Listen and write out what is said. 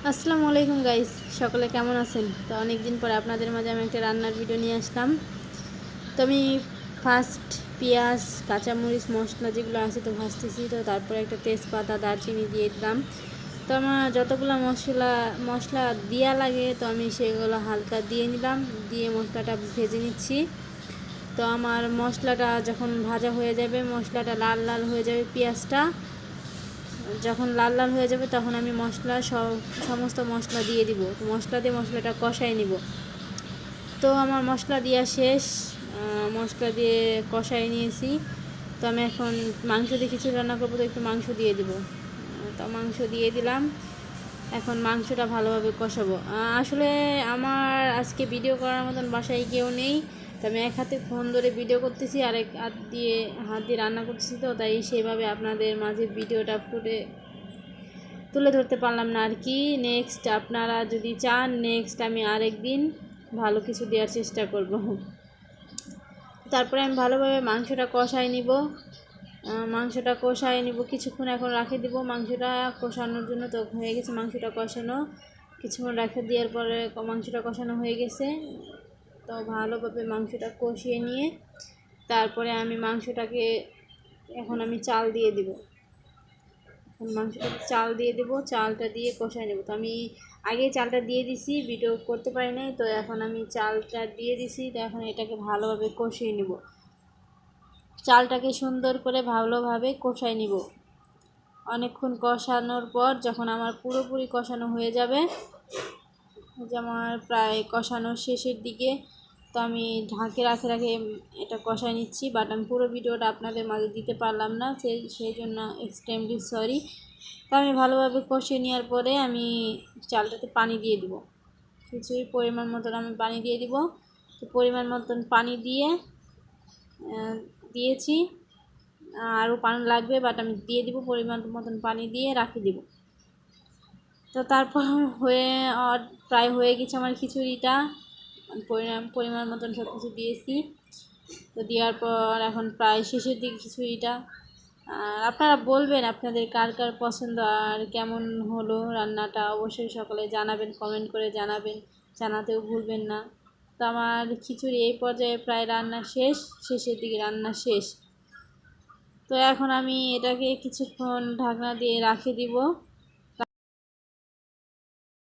আসসালামু আলাইকুম গাইস, সকলে কেমন আছেন? তো অনেক দিন পরে আপনাদের মাঝে আমি একটা রান্নার ভিডিও নিয়ে আসলাম। তো আমি ফার্স্ট পেঁয়াজ, কাঁচামরিচ, মশলা যেগুলো আছে তো ভাজতেছি। তো তারপরে একটা তেজপাতা, দারচিনি দিয়ে দিলাম। তো আমার যতগুলো মশলা দেওয়া লাগে তো আমি সেগুলো হালকা দিয়ে নিলাম, দিয়ে মশলাটা ভেজে নিচ্ছি। তো আমার মশলাটা যখন ভাজা হয়ে যাবে, মশলাটা লাল লাল হয়ে যাবে, পেঁয়াজটা যখন লাল লাল হয়ে যাবে তখন আমি সমস্ত মশলা দিয়ে দিব। তো মশলা দিয়ে মশলাটা কষাই নিব। তো আমার মশলা দেওয়া শেষ, মশলা দিয়ে কষাই নিয়েছি। তো আমি এখন মাংস দিয়ে কিছু রান্না করবো, তো একটু মাংস দিয়ে দিব। তো মাংস দিয়ে দিলাম। এখন মাংসটা ভালোভাবে কষাবো। আসলে আমার আজকে ভিডিও করার মতন বাসায় কেউ নেই, তো আমি এক হাতে ফোন ধরে ভিডিও করতেছি, আর এক হাত দিয়ে রান্না করতেছি। তো তাই সেভাবে আপনাদের মাঝে ভিডিওটা তুলে ধরতে পারলাম না আর কি। নেক্সট আপনারা যদি চান, নেক্সট আমি আরেক দিন ভালো কিছু দেওয়ার চেষ্টা করব। তারপরে আমি ভালোভাবে মাংসটা কষাই নিব কিছুক্ষণ। এখন রাখে দিব মাংসটা কষানোর জন্য। তো হয়ে গেছে মাংসটা কষানো, কিছুক্ষণ রেখে দেওয়ার পরে মাংসটা কষানো হয়ে গেছে। তো ভালোভাবে মাংসটা কষিয়ে নিয়ে তারপরে আমি এখন আমি চাল দিয়ে দিব। মাংসটা চাল দিয়ে দেবো, চালটা দিয়ে কষাই নেব। তো আমি আগে চালটা দিয়ে দিছি, ভিডিও করতে পারি নাই। তো এখন আমি চালটা দিয়ে দিছি। তো এখন এটাকে ভালোভাবে কষিয়ে নেব, চালটাকে সুন্দর করে ভালোভাবে কষাই নিব। অনেকক্ষণ কষানোর পর যখন আমার পুরোপুরি কষানো হয়ে যাবে, যে আমার প্রায় কষানো শেষের দিকে, তো আমি রাখে এটা কষাই নিচ্ছি। বাট আমি পুরো ভিডিওটা আপনাদের মাঝে দিতে পারলাম না, সেই জন্য এক্সট্রিমলি সরি। তো আমি ভালোভাবে কষিয়ে নেওয়ার পরে আমি চালটাতে পানি দিয়ে দিব, কিছুই পরিমাণ মতন আমি পানি দিয়ে দিব। তো পরিমাণ মতন পানি দিয়েছি, আরও পানি লাগবে, বাট আমি দিয়ে দিব, পরিমাণ মতন পানি দিয়ে রাখি দিব। তো তারপর প্রায় হয়ে গেছে আমার খিচুড়িটা, পরিমাণ মতন সব কিছু দিয়েছি। তো দেওয়ার পর এখন প্রায় শেষের দিকে খিচুড়িটা। আর আপনারা বলবেন আপনাদের কার কার পছন্দ আর কেমন হলো রান্নাটা, অবশ্যই সকলে জানাবেন, কমেন্ট করে জানাতেও ভুলবেন না। তো আমার খিচুড়ি এই পর্যায়ে প্রায় শেষের দিকে রান্না শেষ। তো এখন আমি এটাকে কিছুক্ষণ ঢাকনা দিয়ে রাখে দিব।